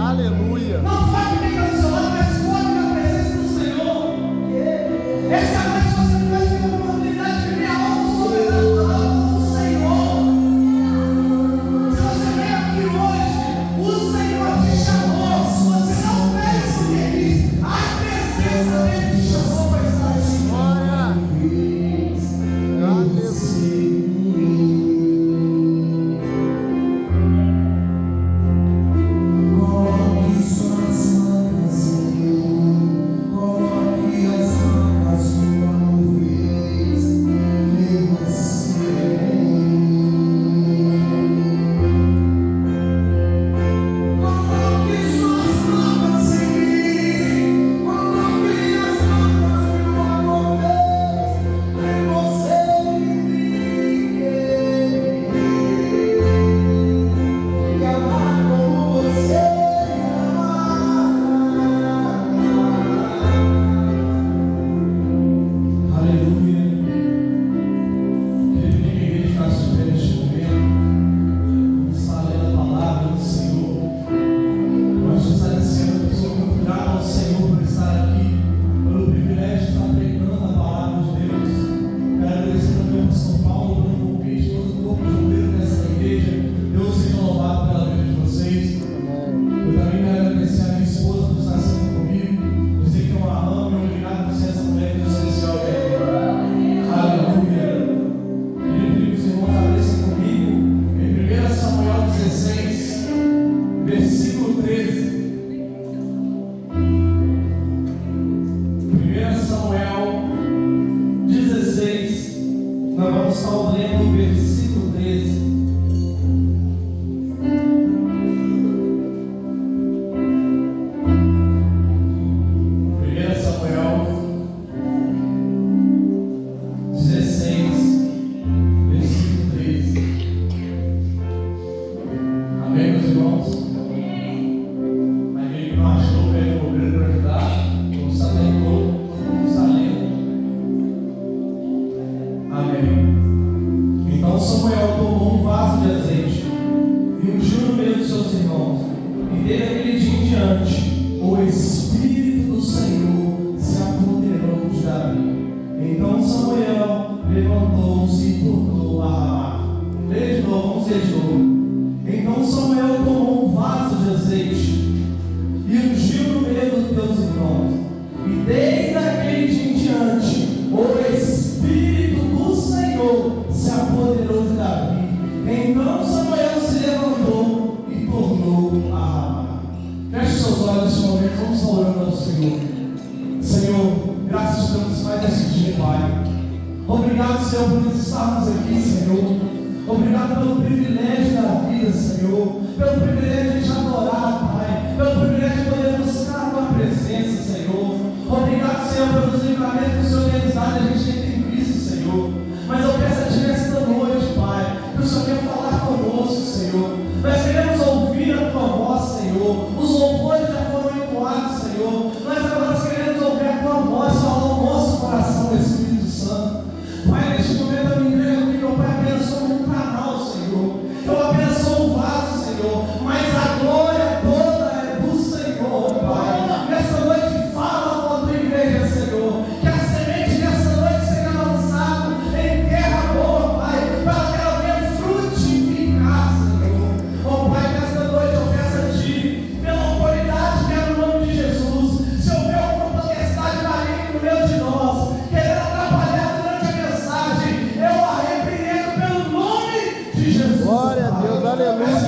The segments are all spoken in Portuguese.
Aleluia. Não fale quem está do seu lado, mas foque na presença do Senhor. Essa noite você vai ter a oportunidade de viver algo sobrenatural com o Senhor. Se você veio aqui hoje, o Senhor te chamou. Você não fez porque quis. A presença dele te chamou para estar aqui. Glória. Aleluia.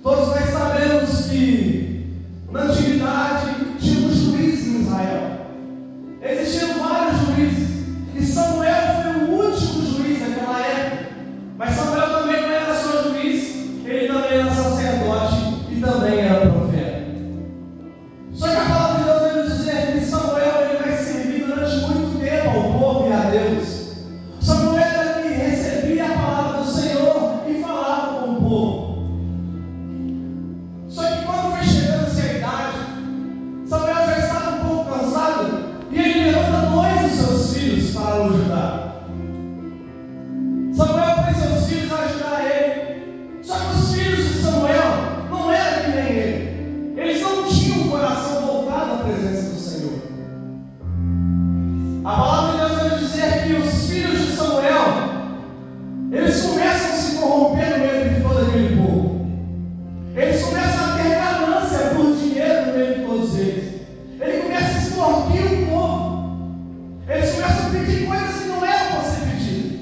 Todos nós sabemos que na antiguidade tinha um juiz em Israel. Existiam vários juízes. E Samuel o Judá. Samuel fez seus filhos ajudar ele. Só que os filhos de Samuel não eram que nem ele. Eles não tinham o coração voltado à presença do Senhor. A palavra de Deus vai dizer que os filhos de Samuel, eles começam a se corromper no meio de todo aquele povo. Eles começam a ter ganância por dinheiro no meio de todos eles. Ele começa a extorquir o povo. Eles começam a pedir coisas que não eram para ser pedidas.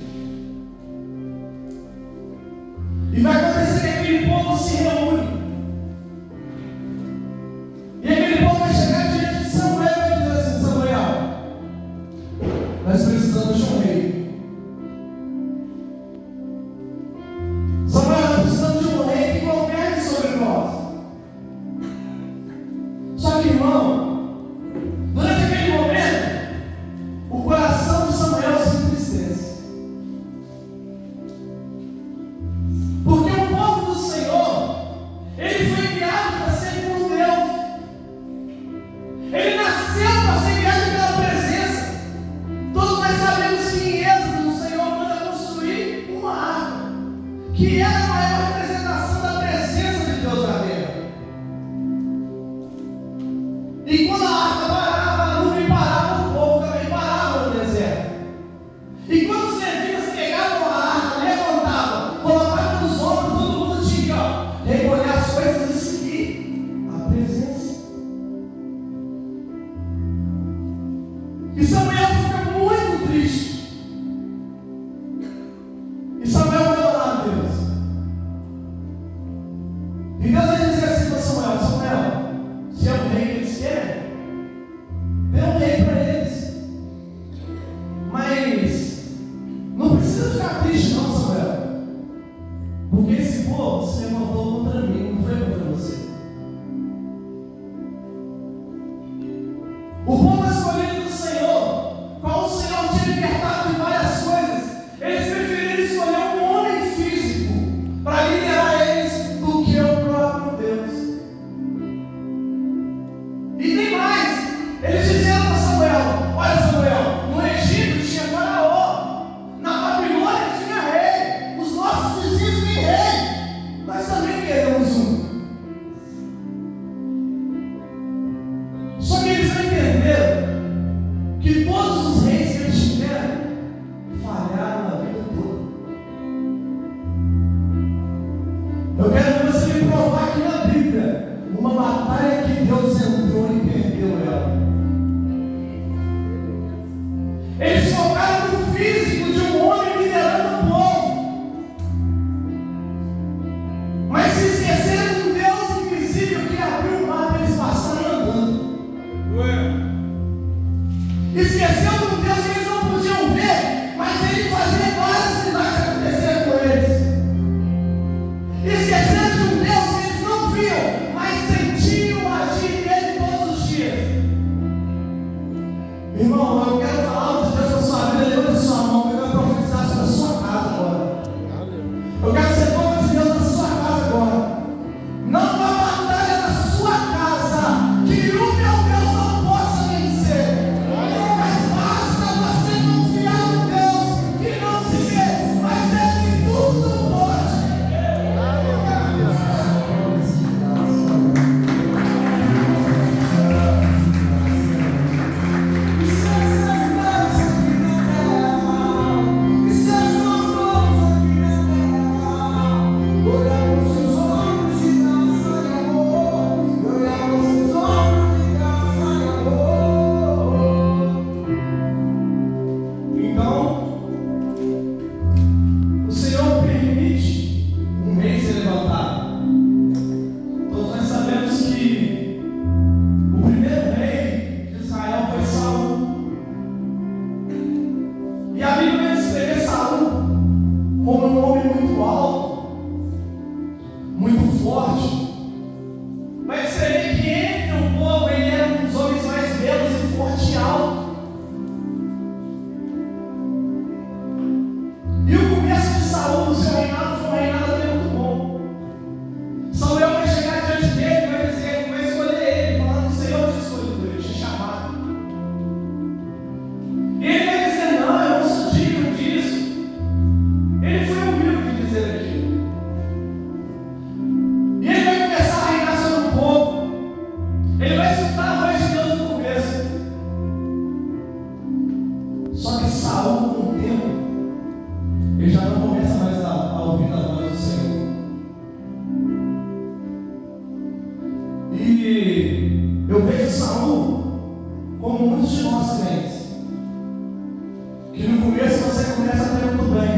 E vai acontecer que aquele povo se reúne. E aquele povo vai chegar diante de Samuel e vai dizer assim: Samuel, nós precisamos de um rei. Samuel, nós precisamos de um rei que governe sobre nós. Só que, irmão, durante aquele momento, o coração de Samuel se entristece. Porque o povo do Senhor, ele foi enviado para ser por Deus. Ele nasceu para ser guiado pela presença. Todos nós sabemos que em Êxodo o Senhor manda construir uma arca, que era a maior representação da presença de Deus na terra. E quando a arca parava, a nuvem parava, o povo também parava no deserto. E quando os levitas pegavam a arca, levantavam, colocavam nos ombros, todo mundo tinha que recolher as coisas e seguir a presença. E Samuel fica muito triste. E Samuel vai orar a Deus. E Deus vai dizer assim para Samuel: Samuel, se é o rei que eles querem, dê um rei para eles. Mas não precisa ficar triste não, Samuel, porque esse povo se levantou contra mim, não foi contra você. O povo escolhido do Senhor, qual o Senhor tinha libertado de várias coisas, eles preferiram escolher um homem físico para liderar eles do que o próprio Deus. E tem mais, eles disseram para Samuel: olha, Samuel, no Egito tinha faraó, na Babilônia tinha rei, os nossos vizinhos têm rei, nós também queremos um. Só que eles não entenderam que todos os reis que eles tiveram falharam na vida toda. Eu quero ver você me provar aqui na Bíblia uma batalha que Deus entrou e perdeu ela. Eles focaram no físico de um homem liderando o povo, mas se esqueceram de um Deus invisível que abriu o mar para eles passarem andando. Esqueceu de um Deus que eles não podiam ver, mas ele fazia várias milagres acontecerem com eles. Esqueceram de um Deus que eles não viam, mas sentiam o agir dele todos os dias. Irmão, eu quero falar algo de Deus na sua vida. Levanta sua mão, que eu quero profetizar sobre a sua casa agora. Eu quero ser boca de Deus na sua casa agora. Não há batalha na sua casa que o meu Deus não possa vencer. Mas basta você confiar no Deus que não se vê, mas Ele tudo pode. Então, o Senhor permite um rei ser levantado. Todos nós sabemos que o primeiro rei de Israel foi Saul. E a Bíblia vai descrever Saul como um homem muito alto, muito forte. Vai descrever que entre o povo ele era um dos homens mais belos e forte e alto. E o começo de Saul no seu reinado foi um reinado até muito bom. Samuel vai chegar diante dele e vai dizer que vai escolher ele, falando: o Senhor te escolheu, ele te chamado. E ele vai dizer: não, eu não Só que Saul, com o tempo, ele já não começa mais a ouvir a voz do Senhor. E eu vejo Saul como muitos de nós crentes, que no começo você começa até muito bem,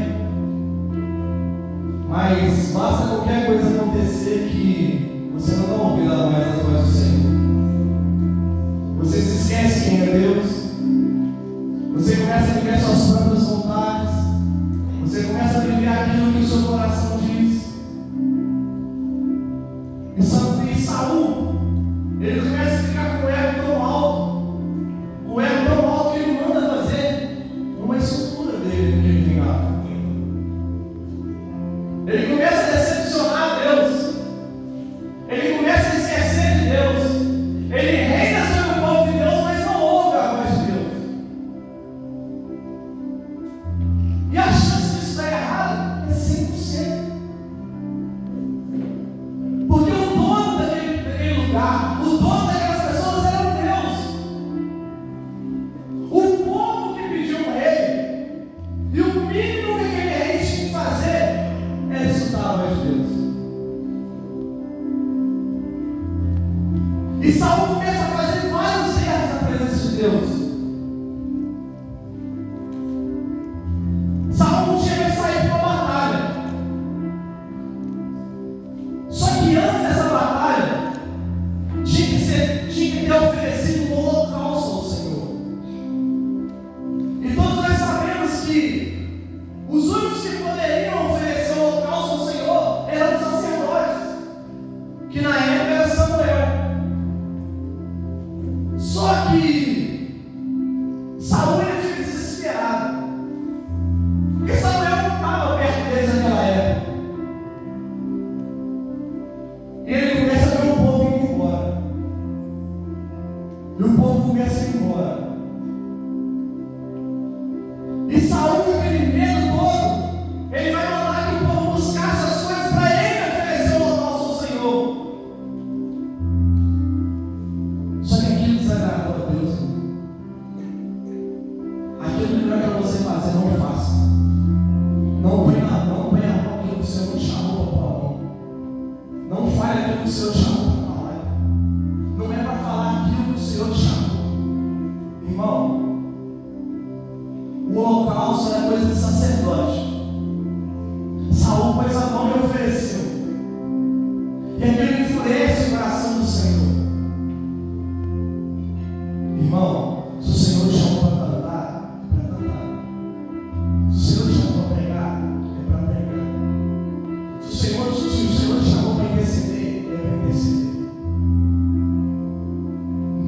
mas basta qualquer coisa acontecer que você não está ouvindo mais a voz do Senhor. Você se esquece quem é Deus. Você começa a viver suas próprias vontades. Você começa a viver aquilo que o seu coração diz. E Saul, ele começa a ficar com o ego tão alto. O ego tão alto que ele manda fazer uma escultura dele que ele pegava. Ele começa a decepcionar Deus. Ele começa a esquecer de Deus. Ele reina sobre o povo de Deus, mas não ouve a voz de Deus. E a chance disso estar errado é 100%. Porque o dono daquele lugar, o dono daquelas pessoas era Deus. O povo que pediu um rei, e o mínimo que aquele rei tinha que fazer era escutar a voz de Deus. E Saul começa a fazer vários erros na presença de Deus. Saul um dia vai sair para uma batalha. Só que antes dessa batalha, tinha que ter oferecido um holocausto ao Senhor. E todos nós sabemos que os únicos que poderiam oferecer o holocausto ao Senhor eram os sacerdotes, que na época era Samuel. Só que Saul ele fica desesperado, porque Samuel não estava perto deles naquela época. E ele começa a ver o povo indo embora. E o povo começa a ir embora. E Saul, com aquele medo todo, ele vai mandar que o povo buscasse as coisas para ele oferecer o holocausto ao Senhor. Só que aquilo desagradou a Deus. Aquilo que não é para você fazer, não faça. Não põe a mão aquilo que o Senhor te chamou para pôr a mão. Não fale aquilo que o Senhor te chamou para falar. Não é para falar aquilo que o Senhor te chamou. Irmão, o holocausto era coisa de sacerdote. Saul pôs a mão e ofereceu. E aquilo enfurece o coração do Senhor. Irmão, se o Senhor te chamou para cantar, é para cantar. Se o Senhor te chamou para pregar, é para pregar. Se o Senhor te chamou para interceder, é para interceder.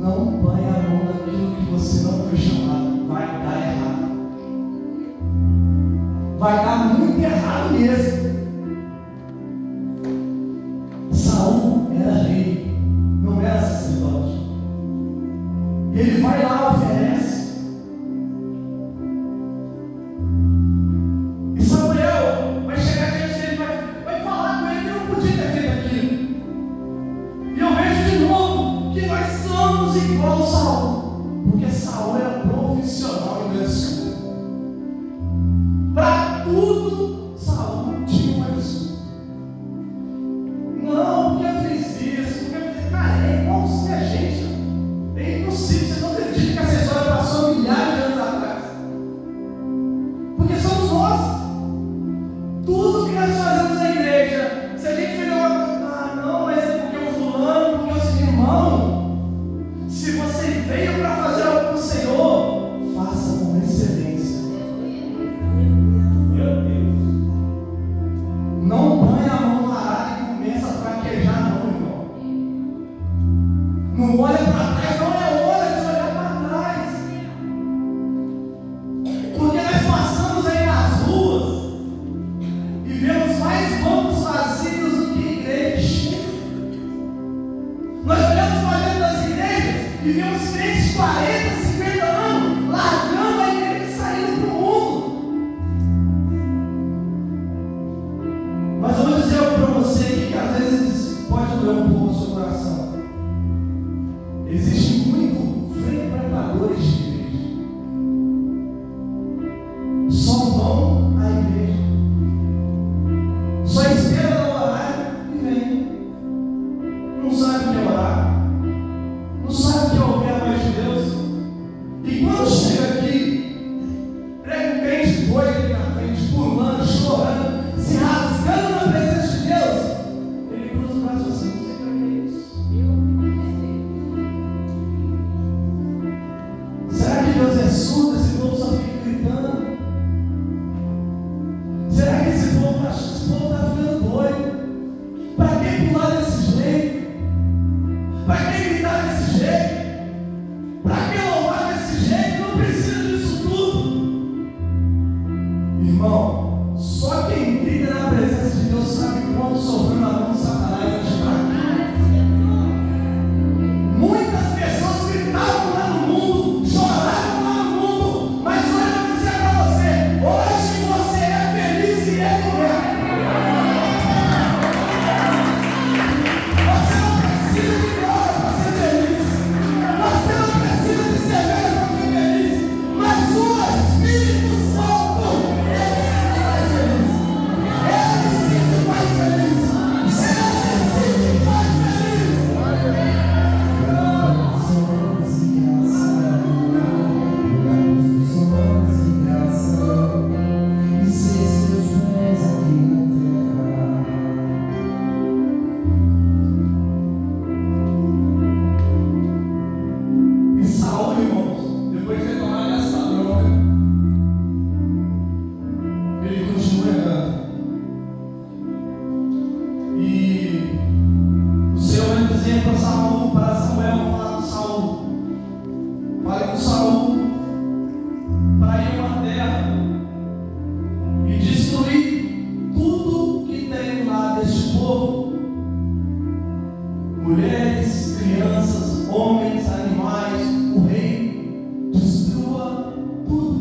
Não põe a mão naquilo que você não foi chamado. Vai dar errado. Vai dar muito errado mesmo. Saul era rei, não era sacerdote. Ele vai lá, oferece. E Samuel vai chegar diante dele, vai falar com ele que não podia ter feito aquilo. E eu vejo de novo que nós somos igual a Saul, porque Saul era profissional em Deus. Para tudo, Saul tinha uma desculpa. Não, porque eu fiz isso, porque eu fiz. Cara, é igualzinho a gente. É impossível, vocês não acreditam que essa história passou milhares de anos atrás. Porque somos nós. Tudo que nós fazemos na igreja, se a gente virar não, mas é porque o fulano, porque o seu irmão. Se você veio para fazer algo para o Senhor, faça com excelência. Meu Deus. só vão à igreja, só esperam no horário e vem. Não sabe o que é orar, não sabe o que é ouvir a voz de Deus. E quando chega aqui, prega um crente doido aqui na frente, pulando, chorando, se rasgando na presença de Deus, ele cruza o braço assim, não sei para que isso. Será que Deus é surdo? Esse povo só fica gritando? Será que esse povo está ficando doido? Para que pular desse jeito? Para que gritar desse jeito? Para que louvar desse jeito? Não precisa disso tudo. Irmão, só quem grita na presença de Deus sabe quanto sofreu na mão de Satanás de cá. Muitas pessoas gritavam lá no mundo, choravam lá no mundo, mas hoje eu vou dizer para você, hoje você é feliz e é mulher. Você não precisa de glória para ser feliz. Você não precisa de cerveja para ser feliz. Mas o Espírito Santo, ele se faz feliz. Ele se faz feliz. E Saul, irmãos, depois de ter tomado essa bronca, ele continua errando. E o Senhor vai dizer para Samuel, falar com Saul. Fale com Saul para ir a uma terra e destruir tudo que tem lá deste povo: mulheres, crianças, homens, animais, o rei, destrua tudo.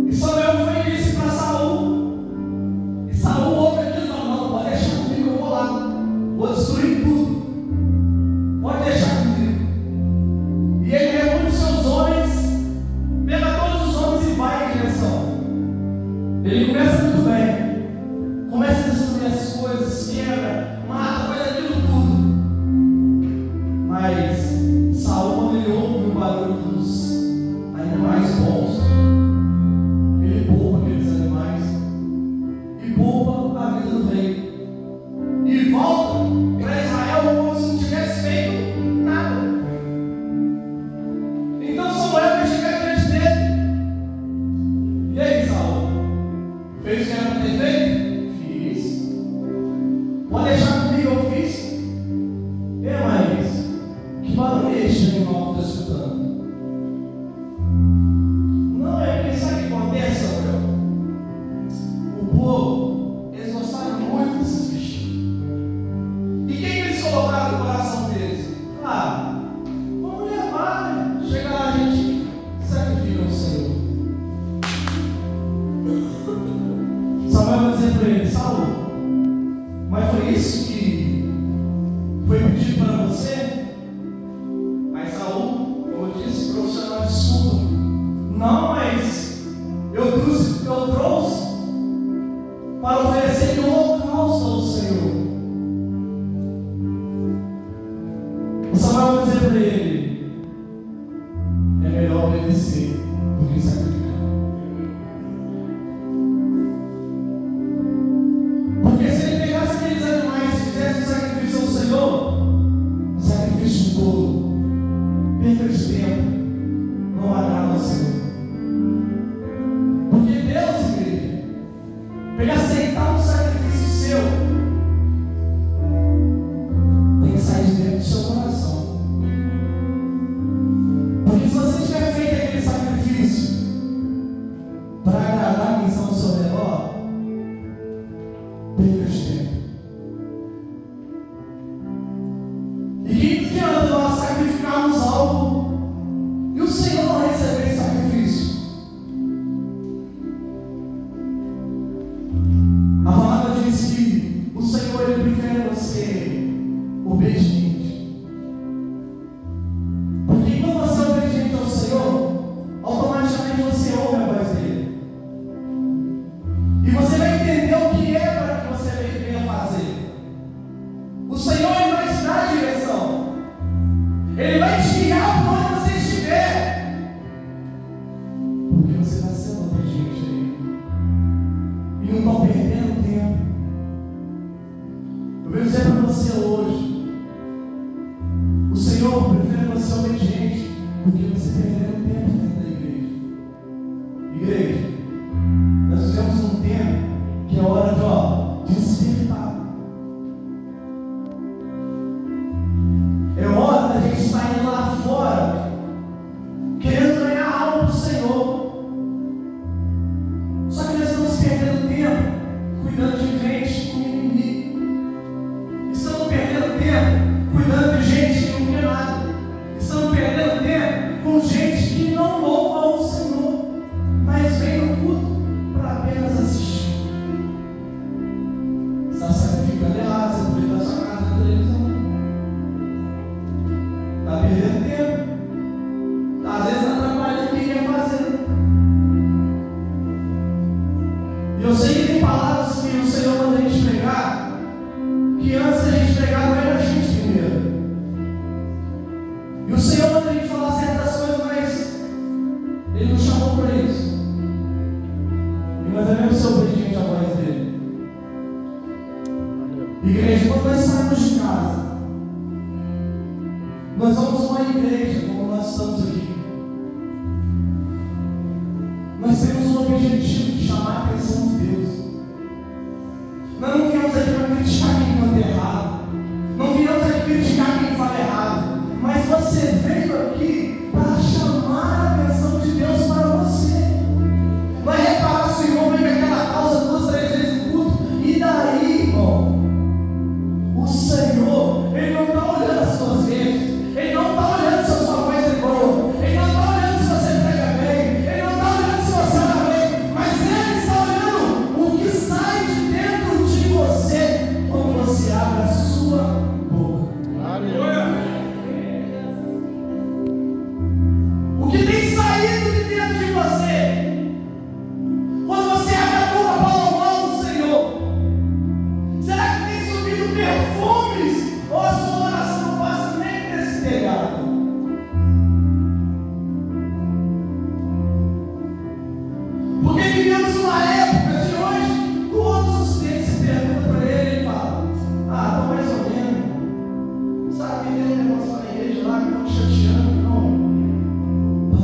E Samuel foi e disse para Saul, e Saul ouve aquilo e fala: não, pode deixar comigo, eu vou lá, vou destruir tudo, pode deixar comigo. E ele reúne seus homens, pega todos os homens e vai em direção. Ele começa muito bem, começa a destruir as coisas, quebra, mata, faz aquilo tudo. Mas Saul, quando ele ouve o barulho dos animais bons, ele poupa aqueles animais e poupa a vida do rei. E volta para Israel como se não tivesse feito nada. Então Samuel vai chegar diante dele. E aí, Saul? Fez o que era para ter feito? Fiz. Pode deixar comigo, eu fiz. Mas que barulho é este, animal, que eu estou escutando? Não, é porque sabe o que acontece, Samuel? O povo, eles gostaram muito desses bichinhos. E quem que eles colocaram no coração deles? Ah, vamos levar, né? Chega lá, a gente sacrifica o Senhor. Samuel vai dizer para ele: Saul, mas foi isso que foi pedido para você? Mas Saul, como eu disse, profissional de estudo. Não, mas eu trouxe para oferecer um holocausto ao Senhor. Samuel vai dizer para ele: é melhor obedecer do que sacrificar. Porque se ele pegasse aqueles animais e fizesse um sacrifício ao Senhor, um sacrifício todo, perda de tempo, não agrada ao Senhor. Porque Deus, igreja, para ele aceitar um sacrifício seu, tem que sair de dentro do seu coração. Porque se você tiver feito aquele sacrifício para agradar quem está ao seu redor, perda de tempo. E que adianta nós sacrificarmos algo e o Senhor não receber esse sacrifício? A palavra diz que o Senhor, ele prefere você obediente. Porque quando você é obediente ao Senhor, automaticamente você Igreja, nós vivemos um tempo que é hora de despertar. É hora da gente sair lá fora querendo ganhar algo do Senhor. Só que nós estamos perdendo tempo cuidando de crente com inimigo. Estamos perdendo tempo cuidando de gente que não quer nada. Estamos perdendo tempo com gente que não louva o Senhor, mas vem no culto para apenas assistir. Está sacrificando errado, você pode estar sua casa na televisão. Está perdendo tempo. Às vezes está atrapalhando o que quer fazer. E eu sei que tem palavras que o Senhor manda a gente pregar, que antes da gente pregar não era a gente primeiro. E o Senhor manda a gente falar certas coisas, mas Ele nos chamou para isso. E nós devemos ser obedientes à voz dele. Igreja, quando nós saímos de casa, nós vamos uma igreja como nós estamos aqui. Nós temos um objetivo de chamar a atenção de Deus. Nós não viemos aqui para criticar quem canta errado. Não viemos aqui criticar quem fala errado. Mas você veio aqui para chamar a atenção de Deus para você. Vai reparar se o irmão vem com aquela calça 2, 3 vezes no culto. E daí, irmão? O Senhor, Ele não está olhando as suas vezes. Ele não está olhando se a sua voz é boa. Ele não está olhando se você prega bem. Ele não está olhando se você ora bem. Mas Ele está olhando o que sai de dentro de você quando você abre a sua boca. O que tem saído de dentro de você quando você abre a boca para louvar o Senhor? Será que tem subido perfumes ou a sua oração não passa nem desse telhado? Porque vivemos uma época de hoje, todos os clientes se perguntam para ele e falam: ah, estou mais ou menos. Sabe, tem um negócio lá na igreja lá que estão te chateando, não?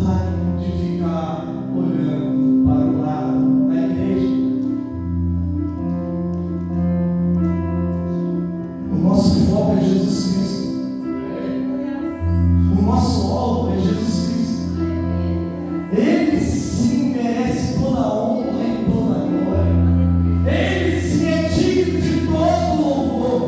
Pare de ficar olhando para o lado da igreja. O nosso foco é Jesus Cristo. O nosso alvo é Jesus Cristo. Ele sim merece toda a honra e toda a glória. Ele sim é digno de todo louvor.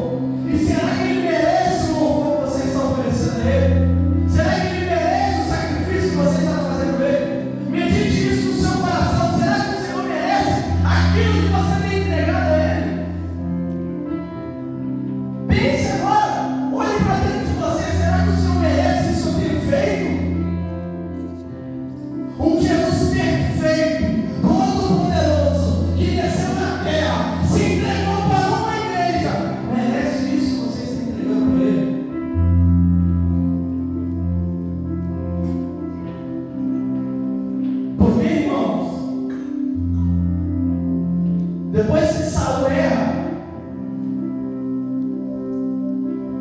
E será que Ele merece o louvor que você está oferecendo a Ele? Será que Ele merece o sacrifício que você está fazendo a Ele? Medite isso no seu coração. Será que o Senhor merece aquilo que você tem entregado a Ele? Pense agora, olhe para dentro de você. Será que o Senhor merece isso que eu tenho feito? Um Jesus perfeito, todo-poderoso, que desceu na terra, se entregou para uma igreja. Merece isso que você está entregando para Ele? Porque, irmãos, depois que Saul erra,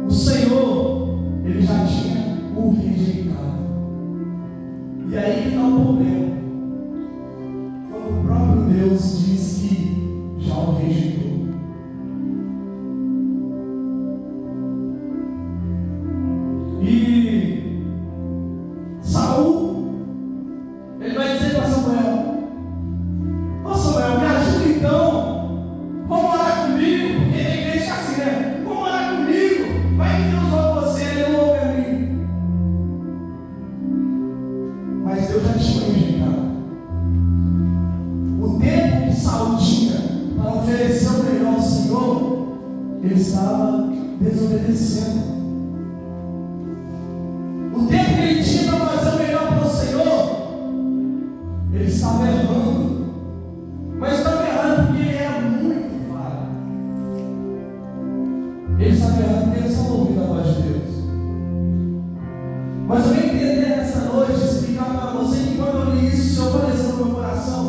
o Senhor, Ele já tinha o rejeitado. E aí que está o problema. Quando o próprio Deus diz que já o rejeitou. E Saul, ele vai dizer para Samuel: ô Samuel, me ajuda então. Vamos orar comigo, porque tem igreja que é assim, né? Vamos orar comigo. Vai que Deus ouve você, Ele não ouve a mim. Mas Deus já tinha rejeitado. O tempo que Saul tinha para oferecer o melhor ao Senhor, ele estava desobedecendo. O tempo que ele tinha para fazer o melhor para o Senhor, ele estava errando. Mas estava errando porque ele era muito falho. Ele estava errando porque ele estava ouvindo a voz de Deus. Mas eu venho entender nessa noite, explicar para você que quando eu li isso, o Senhor apareceu no meu coração.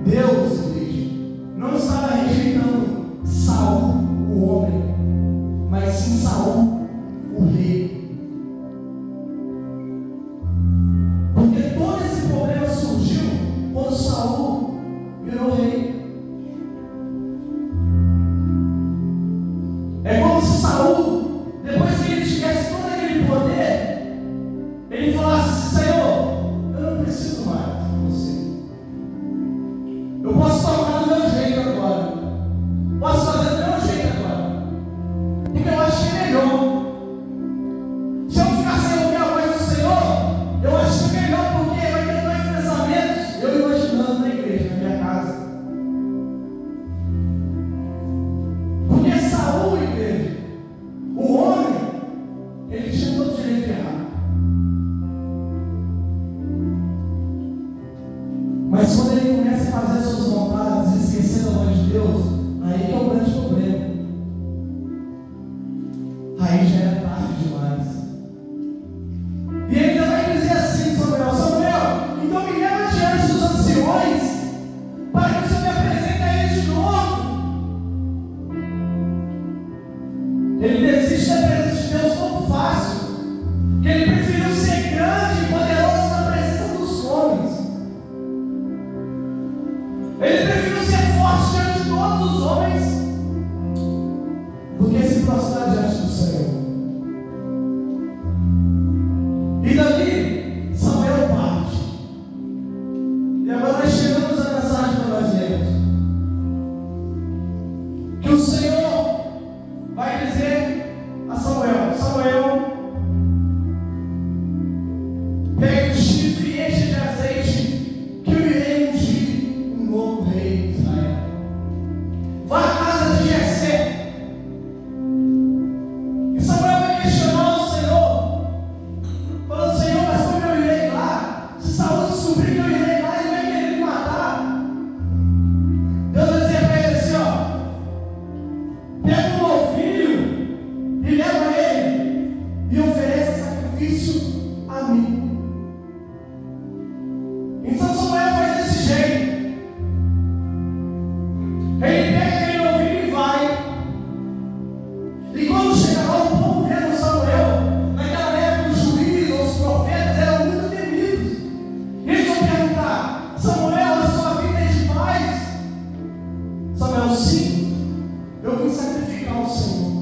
Deus, igreja, não estava rejeitando Saul, o homem, mas sim Saul, o rei. Porque todo esse problema surgiu Mas quando ele começa a fazer as suas vontades e esquecer da voz de Deus, aí que é o grande problema. Aí já é tarde demais. E ele ainda vai dizer assim, Samuel, Samuel, então me leva diante dos anciões, para que o Senhor me apresente a eles de novo. Ele desiste da presença de Deus tão fácil, que ele preferiu ser grande e poderoso na presença dos homens. Ele preferiu ser forte diante de todos os homens do que se prostrar diante do Senhor. E dali, Samuel parte. E agora nós chegamos à mensagem que nós lemos. Que o Senhor vai dizer a Samuel: Samuel, pegue o chifre e enche de azeite, que eu irei ungir um novo rei de Israel. Vá à casa de Jessé. E Samuel vai questionar o Senhor, falando: Senhor, mas como eu irei lá? Se Saul descobrir que eu irei lá, ele vai querer me matar. Deus vai dizer para ele assim: ó, pega um novilho e leva ele e ofereça sacrifício a mim. Então Samuel faz desse jeito. Ele pega aquele novilho e vai. E quando chega lá, o povo vendo Samuel, naquela época os juízes, os profetas eram muito temidos. Eles vão perguntar: Samuel, a sua vida é de paz? Samuel: sim, eu vim sacrificar o Senhor.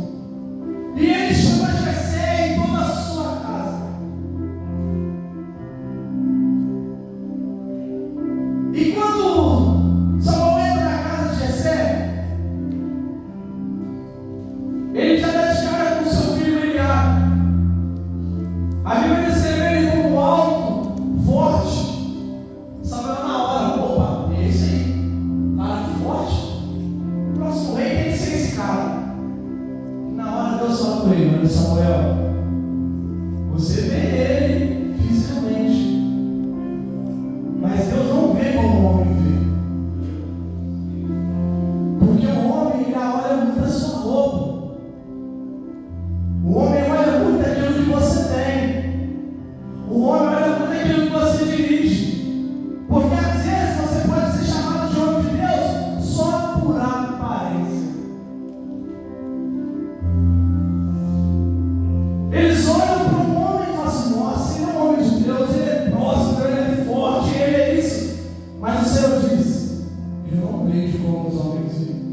E ele chama Jessé e toda a sua casa. E quando Samuel entra na casa de Jessé, ele já dá de cara com seu filho Eliabe. A Bíblia descreveu ele como alto, forte. Samuel na hora: opa, esse aí, cara forte. O próximo rei tem que ser esse cara. Na hora Deus fala com ele: olha, Samuel, você vê ele fisicamente, mas Deus não vê como o homem vê. Porque o homem, ele olha muito a sua roupa. O homem olha muito aquilo que você tem. O homem olha muito aquilo que você dirige. Porque às vezes você pode ser chamado de homem de Deus só por aparência. Eles olham para um homem e falam assim: nossa, ele é um homem de Deus, ele é próspero, ele é forte, ele é isso. Mas o Senhor diz: eu não vejo como os homens veem.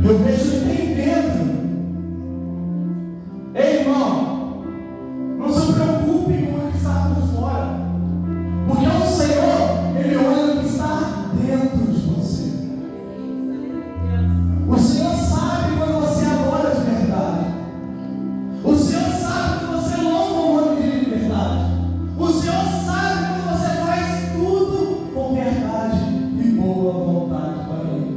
Eu vejo ele bem dentro. Ei, irmão, não se preocupe com o que está por fora, porque o Senhor, ele olha o que está dentro de você. O Senhor sabe quando você adora de verdade. O Senhor sabe quando você louva o nome dele de verdade. O Senhor sabe quando você faz tudo com verdade e boa vontade para Ele.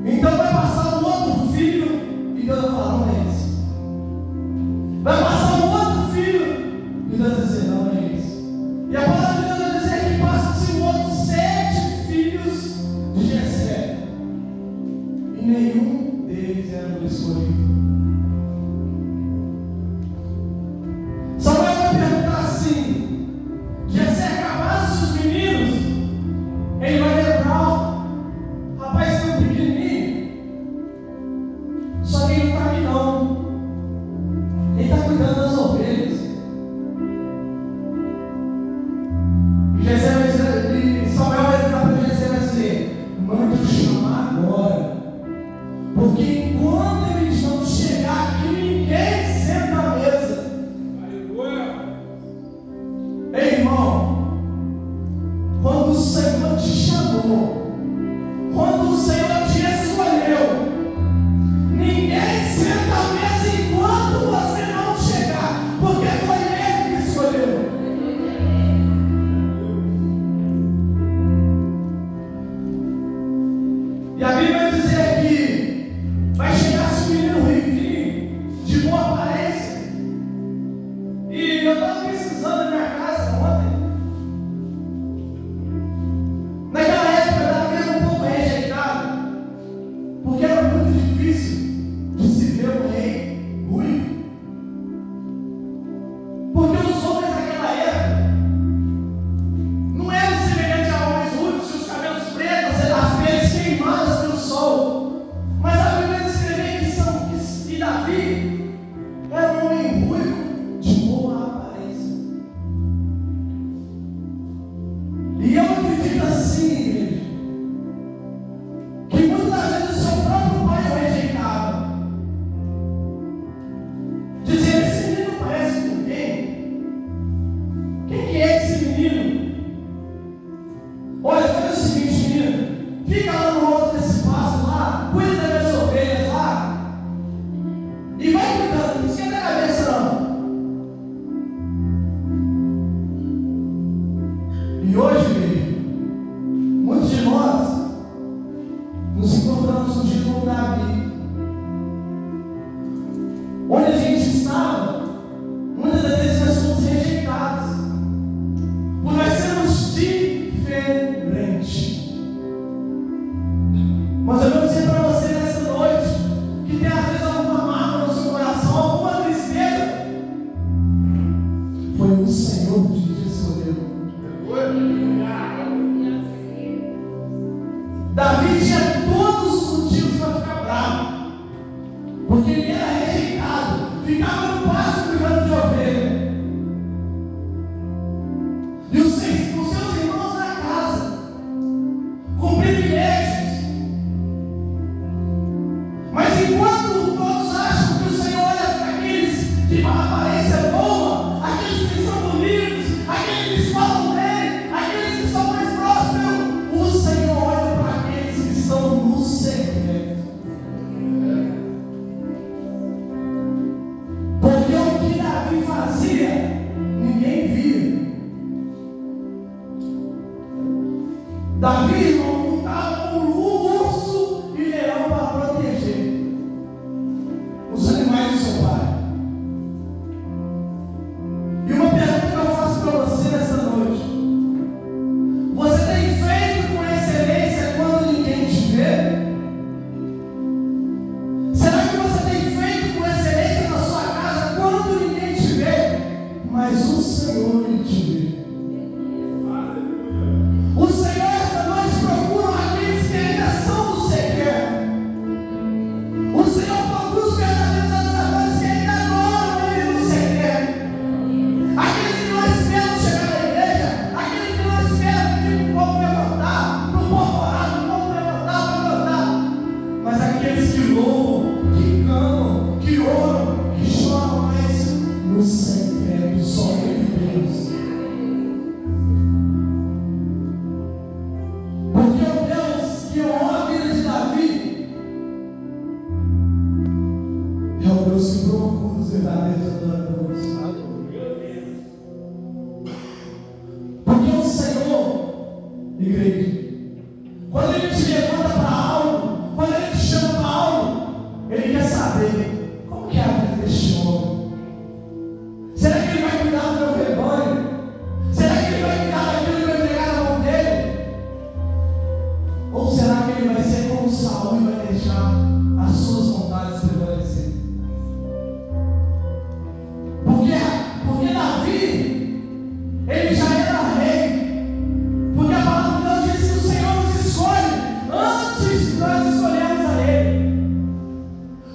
Então vai passar um outro filho e Deus vai falar: não é esse. Vai passar um outro filho e Deus vai dizer: não é esse. E a palavra de Deus vai dizer que passa-se outros 7 filhos de Jessé, e nenhum deles era o escolhido. Samuel vai perguntar assim: Jessé, acabaram-se os meninos? Ele vai lembrar: rapaz, tem um pequenininho, só que ele não está aqui não. Ele está cuidando das ovelhas. E Jessé vai dizer, e Samuel vai entrar para Jessé e vai dizer: mande-o chamar agora, porque enquanto eles não chegar aqui, ninguém senta à mesa. Aleluia. Ei, irmão, quando o Senhor te chamou, quando o Senhor te escolheu, ninguém senta à mesa enquanto você não chegar. ficava no pasto cuidando de ovelha. E os seus irmãos na casa, com privilégios. Mas enquanto todos acham que o Senhor olha para aqueles que a aparência boa, aqueles que são bonitos, aqueles que falam bem, aqueles que são mais prósperos, o Senhor olha para aqueles que estão no secreto. Porque o que Davi fazia, ninguém via. Davi não estava com urso e leão para proteger os animais do seu pai. E uma pergunta que eu faço para você nessa noite: você tem feito com excelência quando ninguém te vê? Será que você tem feito com excelência na sua casa quando ninguém te vê? Mas o Senhor ele te vê. O Senhor esta noite procura aqueles que ainda são do secreto. O Senhor procura os verdadeiros adoradores que ainda adoram Ele no secreto. Aqueles que não esperam chegar na igreja, aqueles que não esperam pedir para o povo levantar, para o povo orar, para o povo levantar, para cantar. Mas aqueles que louvam, que cantam, que oram, que choram, mas no secreto, só Ele Deus. Porque o Deus que honra a vida de Davi é o Deus que procura os verdadeiros adoradores. Porque o Senhor, igreja, quando Ele te levanta para algo, quando Ele te chama para algo, Ele quer saber como que é a vida deste homem. Será que Ele vai cuidar do meu rebanho? Será que Ele vai cuidar daquilo que eu entregar na mão dele? Ou será que Ele vai ser como Saul e vai deixar as suas vontades prevalecer? Porque Davi, ele já era rei. Porque a palavra de Deus diz que o Senhor nos escolhe antes de nós escolhermos a Ele.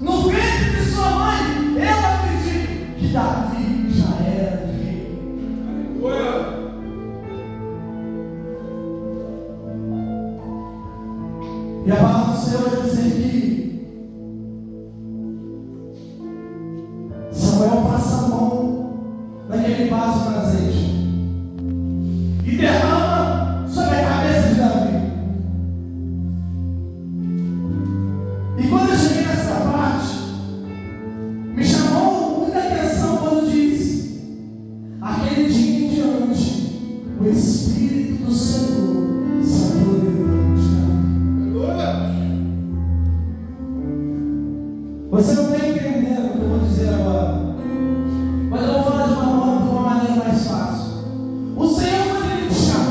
No ventre de sua mãe, eu acredito que Davi já era rei. E a palavra do Senhor vai dizer que Samuel passa a mão naquele vaso com azeite e derrama sobre a cabeça de Davi. E quando eu cheguei nessa parte, me chamou muita atenção quando diz: aquele dia em diante, o Espírito do Senhor se apoderou de Davi. Você não está entendendo o que eu vou dizer agora, mas eu vou falar de uma maneira mais fácil. O Senhor, quando Ele te chama,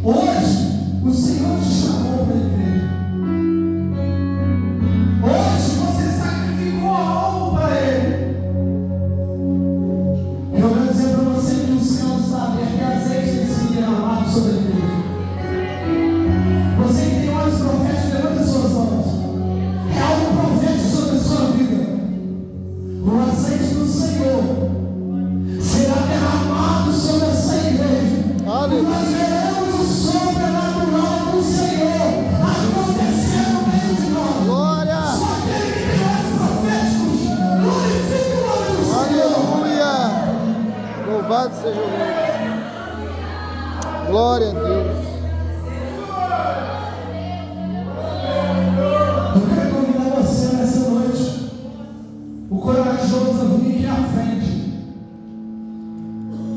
Hoje, o Senhor te chamou para a igreja. Hoje, você sacrificou algo para Ele. Eu quero dizer para você que o Senhor sabe, é que azeite desse derramado sobre a igreja. Você que tem olhos proféticos, levante suas mãos. É algo profético sobre a sua vida. O azeite do Senhor será derramado sobre essa igreja. Aleluia. Nós veremos o sobrenatural do Senhor acontecer no meio de nós. Glória. Só aquele que tem olhos proféticos, glorifique o nome do Senhor. Aleluia. Louvado seja o nome. Glória a Deus.